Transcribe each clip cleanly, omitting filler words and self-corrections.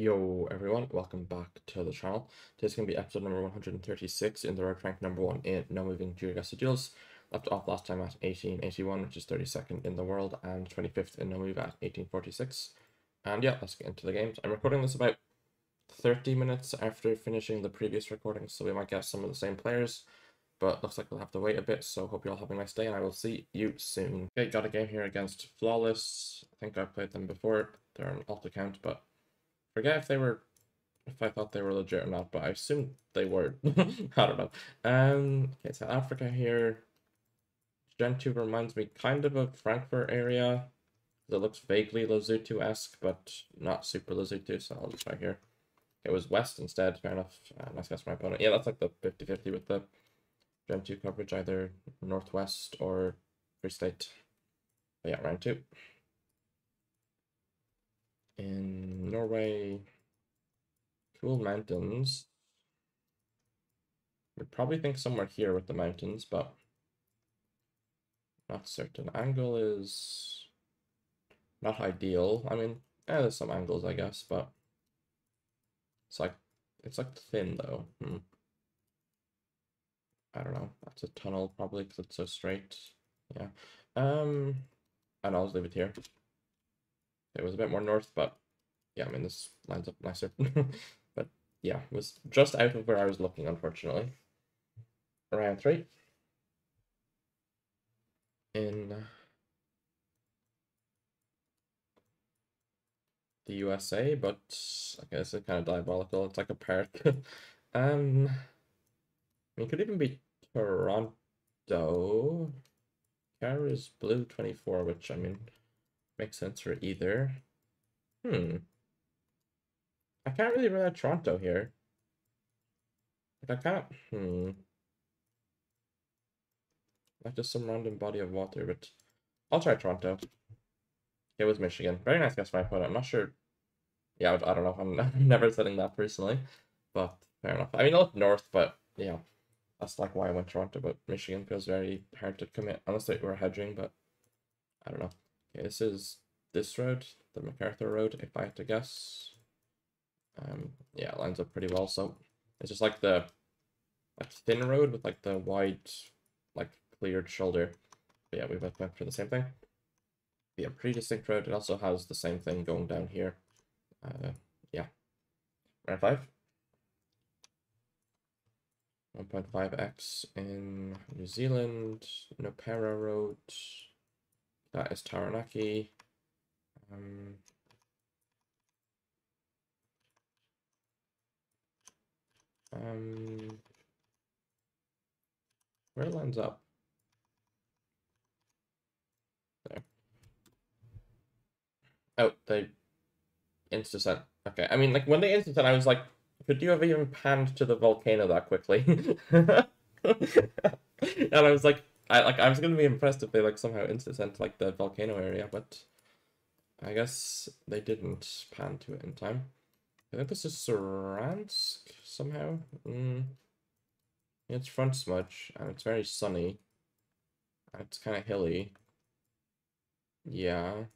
Yo everyone, welcome back to the channel. Today's going to be episode number 136 in the world rank number 1 in No Moving Geoguessr Duels. Left off last time at 1881, which is 32nd in the world, and 25th in No Move at 1846. And yeah, let's get into the games. I'm recording this about 30 minutes after finishing the previous recording, so we might get some of the same players, but looks like we'll have to wait a bit, so hope you're all having a nice day, and I will see you soon. Okay, got a game here against Flawless. I think I've played them before. They're an alt account, but forget if I thought they were legit or not, but I assume they were. I don't know. Okay, South Africa here. Gen 2 reminds me kind of Frankfurt area. It looks vaguely Lesotho-esque, but not super Lesotho, so I'll just try here. It was West instead, fair enough. Nice guess for my opponent. Yeah, that's like the 50-50 with the Gen 2 coverage, either Northwest or Free State. But yeah, round 2. In Norway, cool mountains. Would probably think somewhere here with the mountains, but not certain. Angle is not ideal. I mean, there's some angles, I guess, but it's like thin though. I don't know. That's a tunnel probably because it's so straight. Yeah. And I'll just leave it here. It was a bit more north, but yeah, I mean this lines up nicer. But yeah, it was just out of where I was looking, unfortunately. Round 3. In the USA, but I guess it's kind of diabolical. It's like a park. I mean, it could even be Toronto. Car is blue 24, which I mean makes sense for either. I can't really rule out Toronto here. Like I can't. Like just some random body of water, but I'll try Toronto. It was Michigan. Very nice guess by my opponent. I'm not sure. Yeah, I don't know. I'm never setting that personally, but fair enough. I mean, I look north, but yeah. That's like why I went Toronto, but Michigan feels very hard to commit, unless they were hedging, but I don't know. Okay, this is this road, the MacArthur Road, if I had to guess. Yeah, it lines up pretty well, so it's just like the thin road with like the wide, like cleared shoulder. But yeah, we both went for the same thing. Yeah, pretty distinct road. It also has the same thing going down here. Yeah. Round 5. 1.5x in New Zealand, Nopera Road, that is Taranaki. Where it lines up? There. Oh, they insta-sent. Okay, I mean, like, when they insta-sent, I was like, could you have even panned to the volcano that quickly? And I was like, I was gonna be impressed if they like somehow insta-sent like the volcano area, but I guess they didn't pan to it in time. I think this is Saransk somehow. It's front smudge and it's very sunny. It's kind of hilly. Yeah.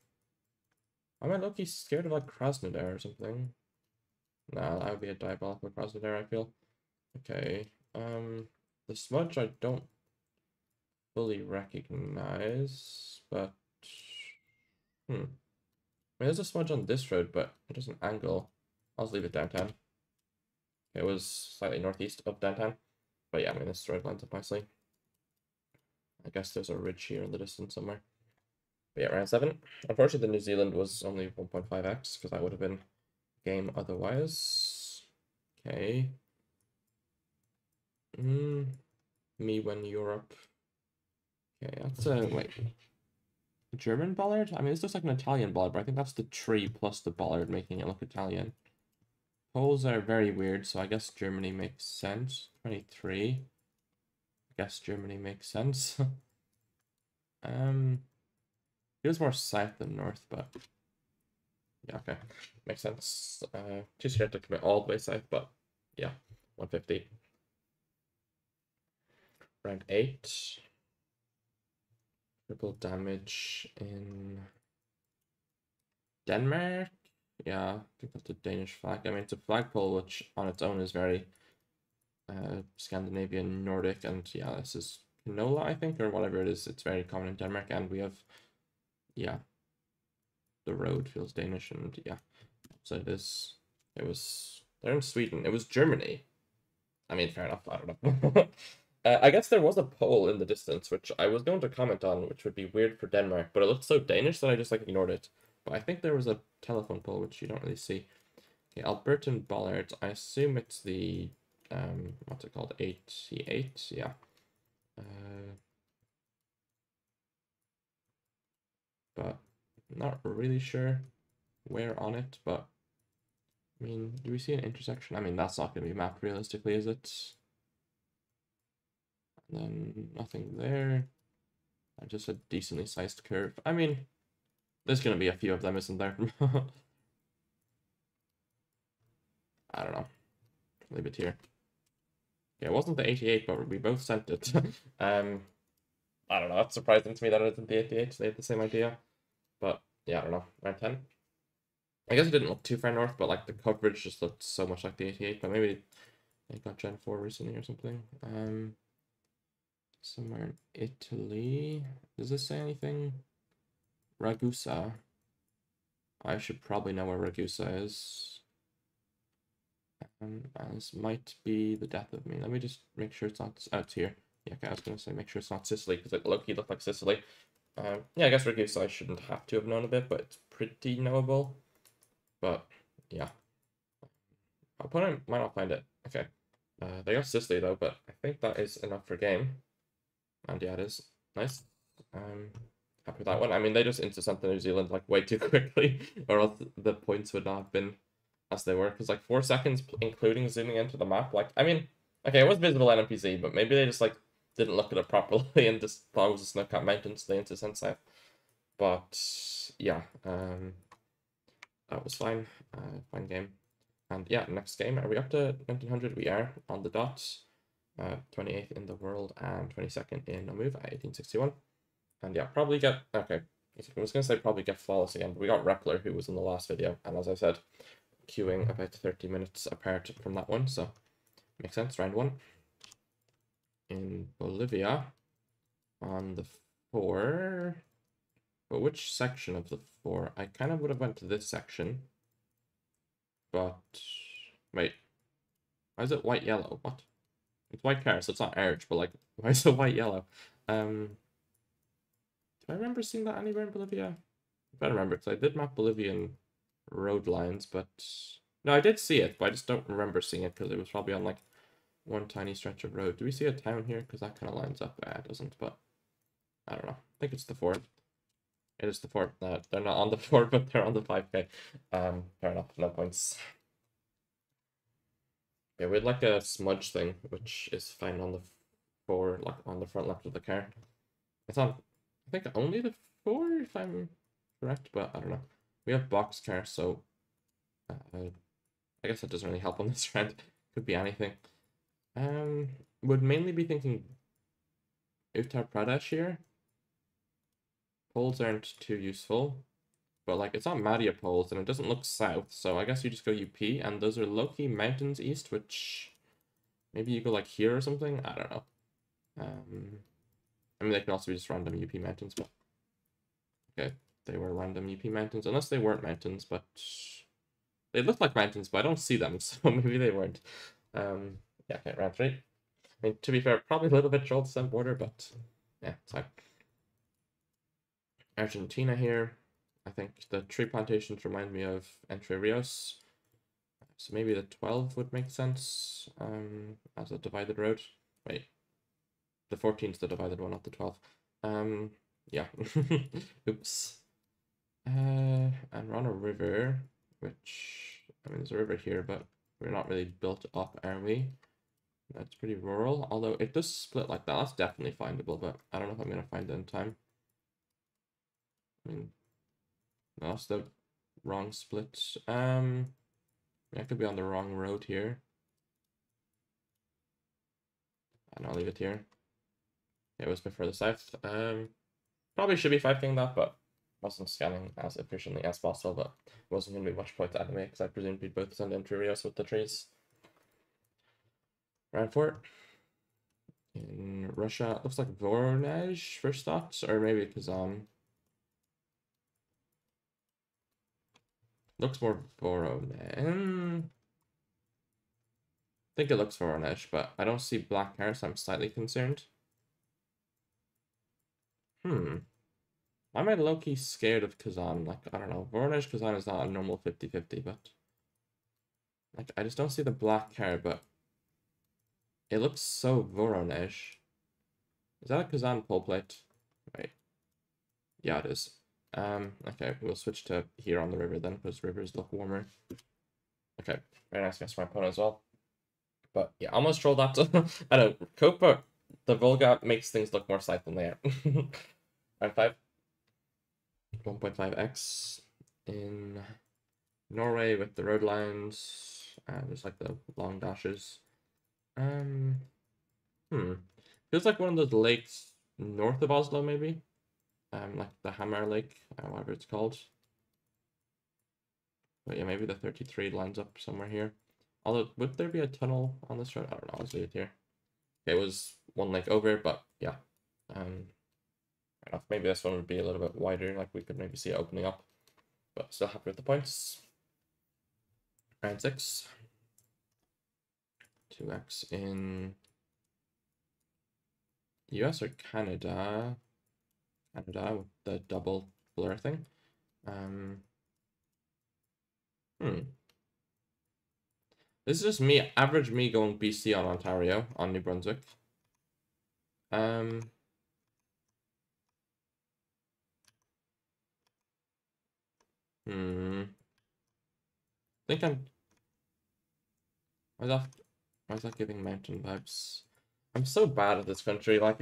Am I low-key scared of like Krasnodar or something? Nah, that would be a diabolical Krasnodar, I feel. Okay. The smudge I don't fully recognize, but I mean, there's a smudge on this road, but it doesn't angle. I'll just leave it downtown. It was slightly northeast of downtown, but yeah, I mean this road lines up nicely. I guess there's a ridge here in the distance somewhere. But yeah, round 7. Unfortunately, the New Zealand was only 1.5x because that would have been game otherwise. Okay. Me when Europe. Okay, that's a wait. German bollard? I mean, this looks like an Italian bollard, but I think that's the tree plus the bollard making it look Italian. Poles are very weird, so I guess Germany makes sense. 23. I guess Germany makes sense. It was more south than north, but yeah, okay. Makes sense. Too scared to commit all the way south, but yeah, 150. Round 8. Triple damage in Denmark. Yeah, I think that's a Danish flag. I mean, it's a flagpole which on its own is very Scandinavian, Nordic, and yeah, this is canola, I think, or whatever it is. It's very common in Denmark, and we have, yeah, the road feels Danish, and yeah, so it is. It was, they're in Sweden. It was Germany. I mean, fair enough. I don't know. I guess there was a pole in the distance, which I was going to comment on, which would be weird for Denmark, but it looked so Danish that I just like ignored it. But I think there was a telephone pole, which you don't really see. Okay, Albertan Bollard. I assume it's the what's it called? 88. Yeah. But not really sure where on it. But I mean, do we see an intersection? I mean, that's not going to be mapped realistically, is it? And then nothing there. Just a decently sized curve. I mean, there's going to be a few of them, isn't there? I don't know. Leave it here. Yeah, it wasn't the 88, but we both sent it. I don't know. That's surprising to me that it isn't the 88. They had the same idea. But yeah, I don't know. Round 10. I guess it didn't look too far north, but like the coverage just looked so much like the 88. But maybe they got Gen 4 recently or something. Somewhere in Italy. Does this say anything? Ragusa. I should probably know where Ragusa is. This might be the death of me. Let me just make sure it's not out here. Yeah, okay, I was gonna say make sure it's not Sicily because it looked like Sicily. Yeah, I guess Ragusa I shouldn't have to have known a bit, but it's pretty knowable. But yeah, opponent might not find it. Okay, they got Sicily though, but I think that is enough for game. And yeah, it is nice. Happy with that one. I mean, they just into New Zealand like way too quickly, or else the points would not have been as they were. Because like 4 seconds, including zooming into the map. Like, I mean, okay, it was visible NPC, but maybe they just like didn't look at it properly and just thought it was a snow-capped mountain, so they into South. But yeah, that was fine. Fine game. And yeah, next game. Are we up to 1900? We are on the dots. 28th in the world and 22nd in No Move at 1861. And yeah, probably get, okay, I was going to say probably get Flawless again, but we got Repler, who was in the last video, and as I said, queuing about 30 minutes apart from that one, so makes sense. Round 1. In Bolivia, on the 4, but which section of the 4? I kind of would have went to this section, but, wait, why is it white-yellow? What? It's white car, so it's not Arch, but like, why is it white-yellow? Do I remember seeing that anywhere in Bolivia? If I remember, because I did map Bolivian road lines, but no, I did see it, but I just don't remember seeing it because it was probably on like one tiny stretch of road. Do we see a town here? Because that kind of lines up. It doesn't, but I don't know. I think it's the fort. It is the fort. They're not on the fort, but they're on the 5K. Fair enough. No points. Yeah, we had like a smudge thing, which is fine on the 4, like on the front left of the car. It's on, I think, only the 4, if I'm correct, but I don't know. We have boxcar, so I guess that doesn't really help on this round. Could be anything. Would mainly be thinking Uttar Pradesh here. Poles aren't too useful, but like it's not Madhya poles and it doesn't look south, so I guess you just go UP, and those are low-key mountains east, which maybe you go like here or something. I don't know. I mean, they could also be just random UP mountains, but okay, they were random UP mountains, unless they weren't mountains, but they look like mountains, but I don't see them, so maybe they weren't. Yeah, okay, round 3. I mean, to be fair, probably a little bit trolled to border, but yeah, it's fine. Argentina here. I think the tree plantations remind me of Entre Rios. So maybe the 12 would make sense as a divided road. Wait, the 14 is the divided one, not the 12. Yeah. Oops. And we're on a river, which, I mean, there's a river here, but we're not really built up, are we? That's pretty rural, although it does split like that. That's definitely findable, but I don't know if I'm going to find it in time. I mean, no, that's the wrong split. I could be on the wrong road here. And I'll leave it here. It was before the south. Probably should be 5king that, but wasn't scanning as efficiently as possible, but wasn't going to be much point anyway, because I presumed we'd both send in Trios with the trees. Round 4. In Russia, looks like Voronezh for stats, or maybe Kazan. Looks more Voronezh. I think it looks Voronezh, but I don't see black hair, so I'm slightly concerned. I'm low-key scared of Kazan. Like, I don't know. Voronezh Kazan is not a normal 50-50, but like, I just don't see the black hair, but it looks so Voronezh. Is that a Kazan pole plate? Wait. Yeah, it is. Okay, we'll switch to here on the river then, because rivers look warmer. Okay, very nice against my opponent as well. But yeah, almost trolled that. I don't cope, but the Volga makes things look more slight than they are. Round 5. 1.5x in Norway with the road lines, just like the long dashes. Feels like one of those lakes north of Oslo, maybe. Like the Hamar Lake, whatever it's called. But yeah, maybe the 33 lines up somewhere here. Although, would there be a tunnel on this road? I don't know. I'll leave it here. It was one lake over, but yeah. Maybe this one would be a little bit wider, like we could maybe see it opening up. But still happy with the points. Round 6. 2x in US or Canada. Canada with the double blur thing. This is just me, average me going BC on Ontario, on New Brunswick. I think I'm... Why is that giving mountain vibes? I'm so bad at this country, like...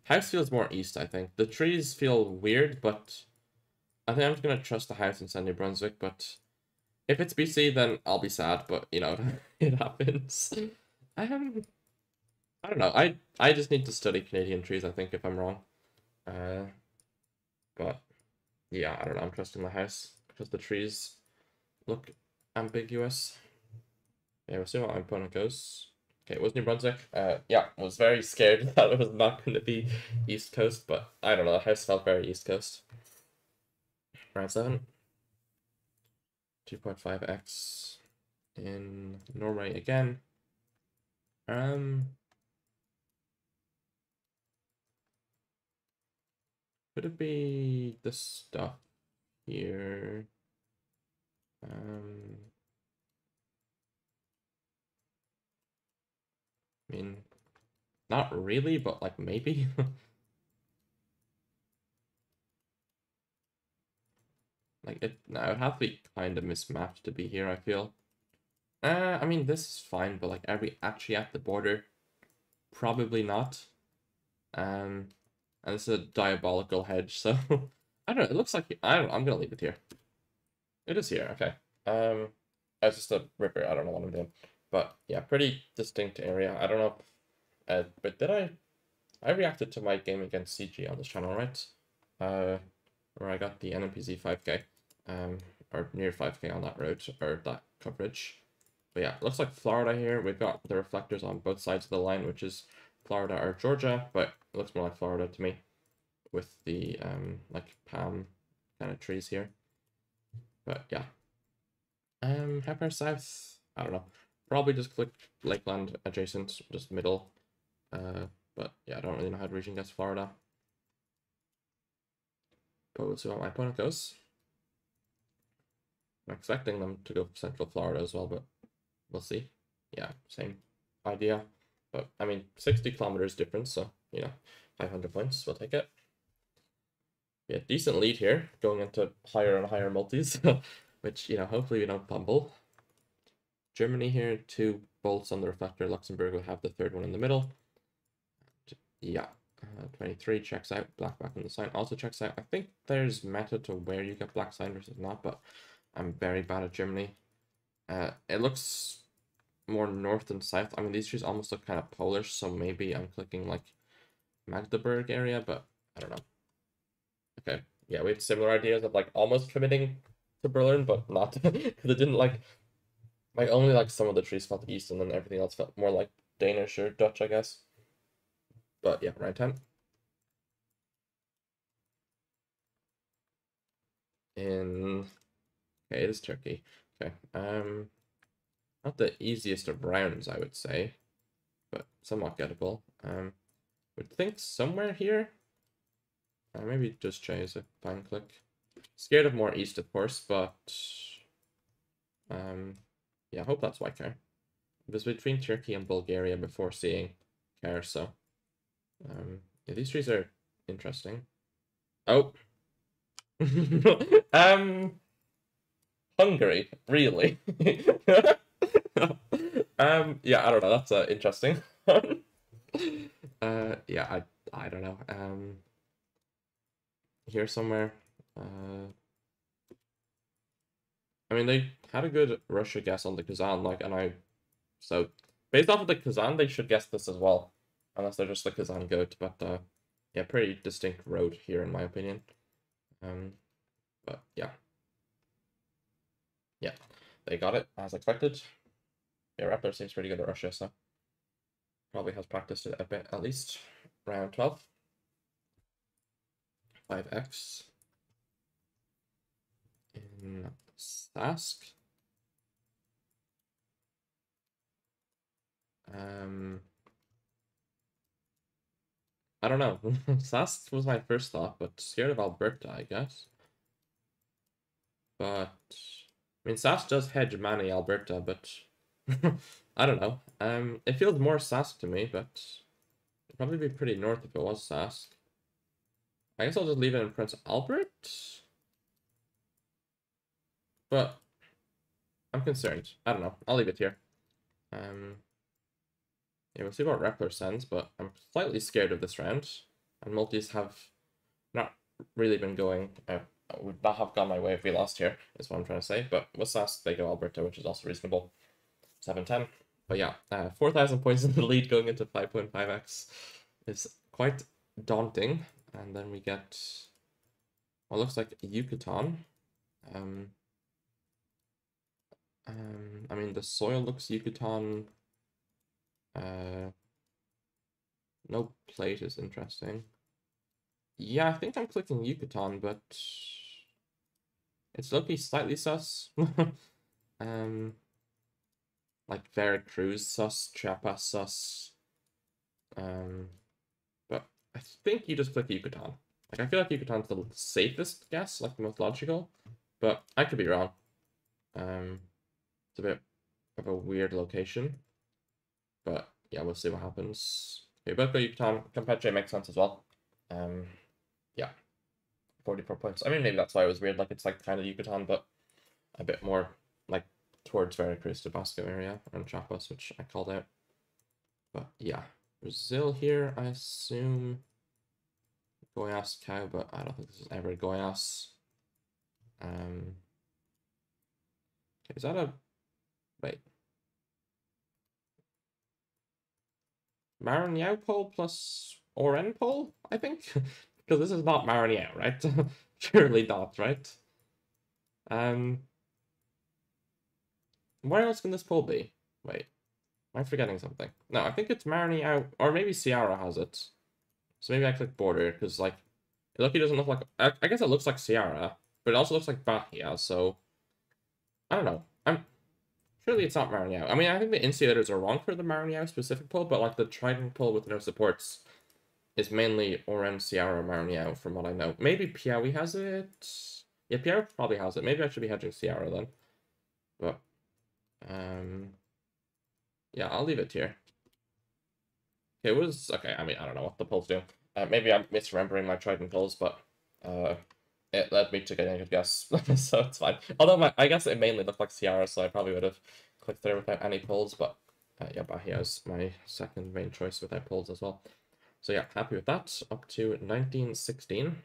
House feels more east, I think. The trees feel weird, but I think I'm just gonna trust the house and send New Brunswick, but if it's BC, then I'll be sad, but you know, it happens. I don't know. I just need to study Canadian trees, I think, if I'm wrong. But yeah, I don't know. I'm trusting the house because the trees look ambiguous. Yeah, we'll see what my opponent goes. Okay, it was New Brunswick. Yeah, I was very scared that it was not going to be East Coast, but I don't know. The house felt very East Coast. Round 7. 2.5x in Norway again. Could it be this stuff here? I mean, not really, but like maybe. Like it would have to be kind of mismatched to be here, I feel. I mean, this is fine, but like, are we actually at the border? Probably not. And it's a diabolical hedge, so I don't know. It looks like I'm gonna leave it here. It is here, okay. It's just a river. I don't know what I'm doing, but yeah, pretty distinct area. I don't know, but did I reacted to my game against CG on this channel, right? Where I got the NMPZ 5k, or near 5k on that road, or that coverage. But yeah, looks like Florida here. We've got the reflectors on both sides of the line, which is Florida or Georgia, but it looks more like Florida to me, with the like palm kind of trees here. But yeah. How far south? I don't know. Probably just click Lakeland adjacent, just middle. But yeah, I don't really know how the region gets Florida. But we'll see what my opponent goes. I'm expecting them to go Central Florida as well, but we'll see. Yeah, same idea. But I mean, 60 kilometers difference, so you know, 500 points, we'll take it. Yeah, decent lead here, going into higher and higher multis, which, you know, hopefully we don't fumble. Germany here, 2 bolts on the reflector. Luxembourg will have the 3rd one in the middle. Yeah, 23 checks out. Black back on the sign also checks out. I think there's meta to where you get black sign versus not, but I'm very bad at Germany. It looks more north and south. I mean, these trees almost look kind of Polish, so maybe I'm clicking like Magdeburg area, but I don't know. Okay, yeah, we had similar ideas of like almost committing to Berlin, but not because it didn't like only like some of the trees felt east, and then everything else felt more like Danish or Dutch, I guess. But yeah, round 10. In okay, it is Turkey. Okay, not the easiest of rounds, I would say, but somewhat gettable. Would think somewhere here. Maybe just chase a fine click. Scared of more east, of course, but yeah, I hope that's white car. It was between Turkey and Bulgaria before seeing car, so yeah, these trees are interesting. Oh, Hungary, really? Yeah, I don't know. That's interesting. Yeah, I don't know. Here somewhere. I mean, they had a good Russia guess on the Kazan, like, so based off of the Kazan, they should guess this as well, unless they're just the Kazan goat. But yeah, pretty distinct road here in my opinion. But yeah, they got it as expected. Yeah, Rappler seems pretty good at Russia, so probably has practiced it a bit at least. Round 12. 5x in Sask. I don't know. Sask was my first thought, but scared of Alberta, I guess. But I mean, Sask does hedge Manny Alberta, but I don't know. It feels more Sask to me, but it'd probably be pretty north if it was Sask. I guess I'll just leave it in Prince Albert. But I'm concerned. I don't know. I'll leave it here. Yeah, we'll see what Rappler sends, but I'm slightly scared of this round. And multis have not really been going, would not have gone my way if we lost here, is what I'm trying to say. But with Sask, they go Alberta, which is also reasonable. 7-10. But yeah, 4,000 points in the lead going into 5.5x is quite daunting. And then we get what looks like Yucatan. I mean, the soil looks Yucatan. No plate is interesting. Yeah, I think I'm clicking Yucatan, but it's looking slightly sus. Like Veracruz sus, Chiapas sus. But I think you just click Yucatan. Like, I feel like Yucatan's the safest guess, like the most logical, but I could be wrong. It's a bit of a weird location, but yeah, we'll see what happens. Okay, both go Yucatan. Campeche makes sense as well. Yeah, 44 points. I mean, maybe that's why it was weird. Like, it's like kind of Yucatan, but a bit more like towards Veracruz, Tabasco area, and Chiapas, which I called out. But yeah, Brazil here, I assume. Goiás cow, but I don't think this is ever Goiás. Okay, is that a wait? Marignan pole plus Oren pole, I think, because this is not Marignan, right? Surely not, right? Where else can this pole be? Wait, am I forgetting something? No, I think it's Marignan, or maybe Ciara has it. So maybe I click border, because, like, Lucky doesn't look like... I guess it looks like Ciara, but it also looks like Bahia, so... I don't know. Surely it's not Marignan. I mean, I think the insulators are wrong for the Marignan specific pull, but, like, the Trident pull with no supports is mainly Oren, Ciara, Marignan, from what I know. Maybe Piaui has it? Yeah, Piaui probably has it. Maybe I should be hedging Ciara, then. But... yeah, I'll leave it here. It was okay. I mean, I don't know what the polls do. Maybe I'm misremembering my Trident polls, but it led me to getting a good guess, so it's fine. Although I guess it mainly looked like Ciara, so I probably would have clicked there without any polls. But yeah, Bahia is my second main choice without polls as well. So yeah, happy with that. Up to 1916,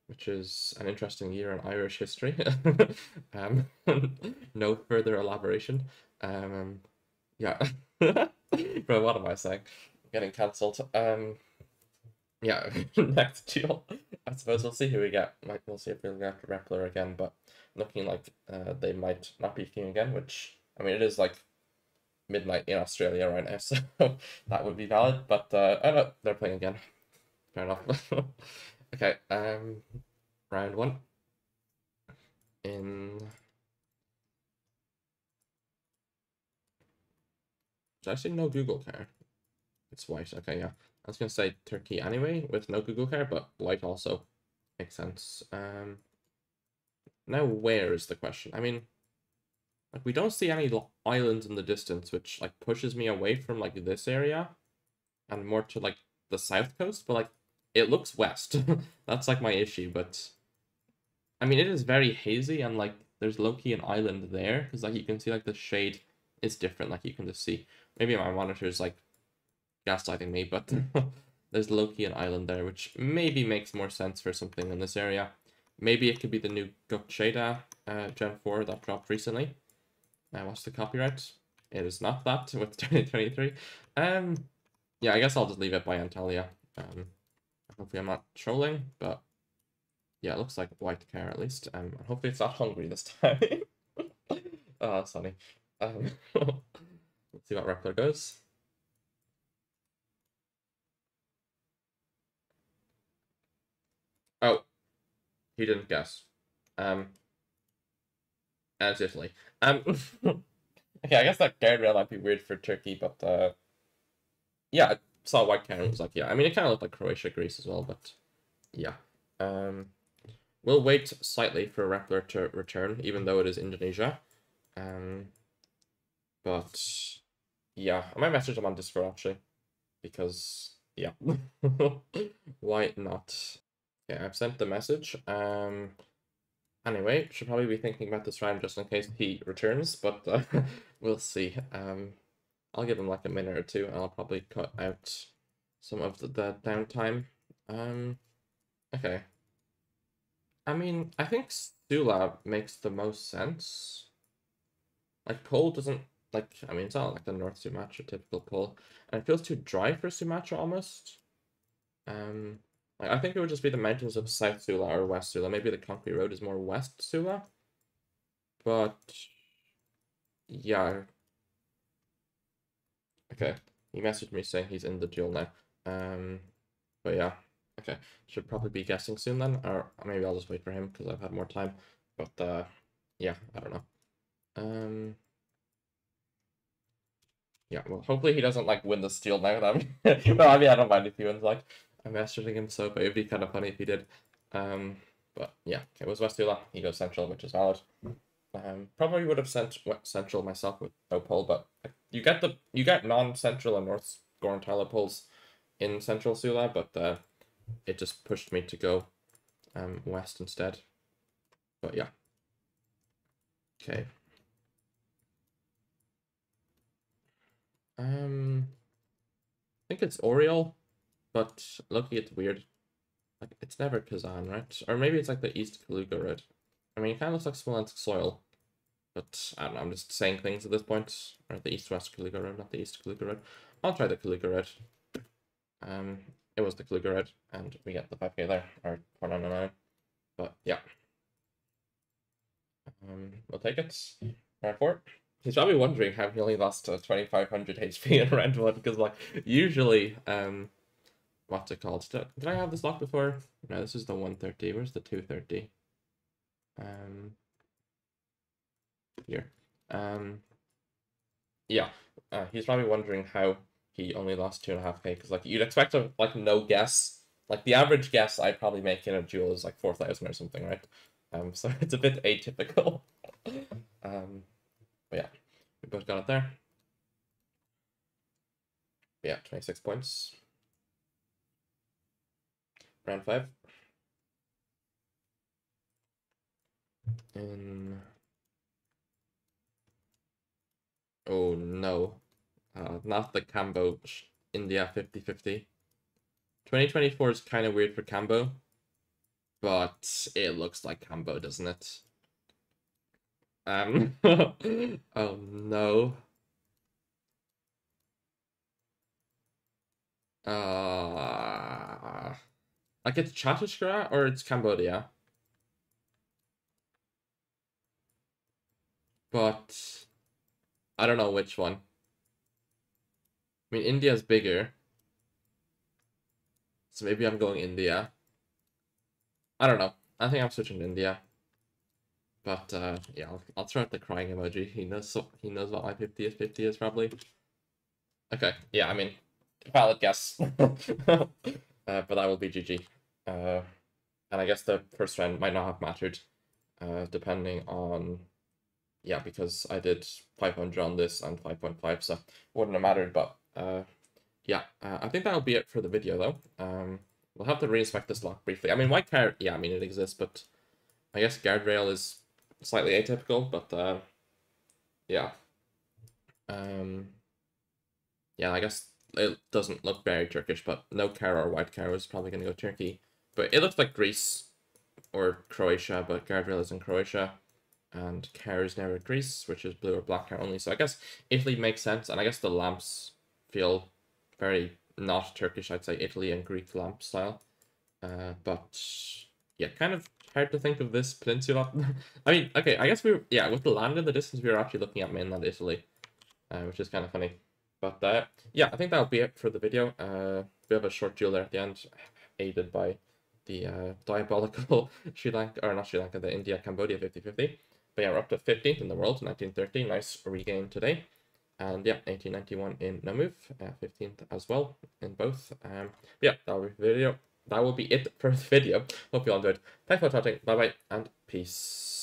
which is an interesting year in Irish history. No further elaboration. Yeah. Bro, what am I saying? Getting cancelled. Yeah, next duel. I suppose we'll see who we get. We'll see if we'll get Rappler again, but looking like they might not be king again, which, I mean, it is like midnight in Australia right now, so that would be valid, but oh no, they're playing again. Fair enough. Okay, round one. In... There's actually no Google car. It's white, okay, yeah. I was gonna say Turkey anyway, with no Google car, but white also makes sense. Now where is the question? I mean, like, we don't see any islands in the distance, which like pushes me away from like this area and more to like the south coast, but like it looks west. That's like my issue, but I mean it is very hazy and like there's low-key an island there because like you can see like the shade is different, like you can just see. Maybe my monitor is like gaslighting me, but there's low-key an island there, which maybe makes more sense for something in this area. Maybe it could be the new Gokcheda Gen 4 that dropped recently. What's the copyright? It is not that with 2023. Yeah, I guess I'll just leave it by Antalya. Hopefully I'm not trolling, but yeah, it looks like white car at least. Hopefully it's not hungry this time. Oh, that's funny. Let's see what Rappler goes. Oh, he didn't guess. And it's Italy. Okay, I guess that guardrail might be weird for Turkey, but yeah, I saw white car and was like, yeah. I mean, it kind of looked like Croatia, Greece as well, but yeah. We'll wait slightly for Rappler to return, even though it is Indonesia. But yeah, I might message him on Discord actually, because yeah, why not? Yeah, I've sent the message. Anyway, should probably be thinking about this round just in case he returns, but we'll see. I'll give him like a minute or two, and I'll probably cut out some of the downtime. Okay. I mean, I think Sula makes the most sense. Like, Pole doesn't, like, I mean, it's not like the North Sumatra typical Pole. And it feels too dry for Sumatra almost. Like, I think it would just be the mountains of South Sula or West Sula. Maybe the concrete road is more West Sula. But, yeah. Okay. He messaged me saying he's in the duel now. But yeah. Okay. Should probably be guessing soon then. Or maybe I'll just wait for him because I've had more time. But, yeah, I don't know. Yeah, well, hopefully he doesn't like win the steal now. Well, I mean, I don't mind if he wins. Like, I'm mastering him, so but it'd be kind of funny if he did. But yeah, it was Westula. He goes central, which is valid. Probably would have sent central myself with no pole, but you get non-central and North Gorantala poles in central Sula, but it just pushed me to go west instead. But yeah. Okay. I think it's Oriole, but lucky it's weird. Like, it's never Kazan, right? Or maybe it's like the East Kaluga Road. I mean, it kind of looks like Smolensk soil, but I don't know, I'm just saying things at this point. Or the East-West Kaluga Road, not the East Kaluga Road. I'll try the Kaluga Road. It was the Kaluga Road, and we get the 5k there, or 499. But yeah. We'll take it. Round 4. He's probably wondering how he only lost 2500 HP in round 1, because like, usually, what's it called? Did I have this lock before? No, this is the 130. Where's the 230? Here. Yeah. He's probably wondering how he only lost 2.5k, because like you'd expect a like no guess. Like the average guess I probably make in a duel is like 4,000 or something, right? So it's a bit atypical. But yeah, we both got it there. Yeah, 26 points. Round 5. In... Oh no. Not the Cambo India 50-50. 2024 is kind of weird for Cambo, but it looks like Cambo, doesn't it? Oh no. Like it's Chattisgarh or it's Cambodia, but I don't know which one. I mean, India's bigger, so maybe I'm going India. I don't know. I think I'm switching to India. But yeah, I'll throw out the crying emoji. He knows what my 50 is probably. Okay, yeah, I mean, valid guess. But that will be GG. And I guess the first round might not have mattered, depending on, yeah, because I did 500 on this and 5.5, so wouldn't have mattered. But yeah, I think that'll be it for the video though. We'll have to reinspect this lock briefly. I mean, white card, yeah, I mean it exists, but I guess guardrail is slightly atypical. But yeah, um, yeah, I guess it doesn't look very Turkish, but no cow or white cow is probably going to go Turkey. But it looks like Greece or Croatia, but guardrail is in Croatia. And cow is now in Greece, which is blue or black cow only. So I guess Italy makes sense. And I guess the lamps feel very not Turkish, I'd say Italy and Greek lamp style. But yeah, kind of hard to think of this peninsula. I mean, okay, I guess yeah, with the land in the distance, we were actually looking at mainland Italy, which is kind of funny. But yeah, I think that'll be it for the video. We have a short duel there at the end, aided by the diabolical Sri Lanka, or not Sri Lanka, the India-Cambodia 50-50. But yeah, we're up to 15th in the world, 1930. Nice regain today. And yeah, 1891 in No Move, 15th as well in both. Yeah, that'll be the video. That will be it for the video. Hope you all enjoyed. Thanks for watching. Bye bye and peace.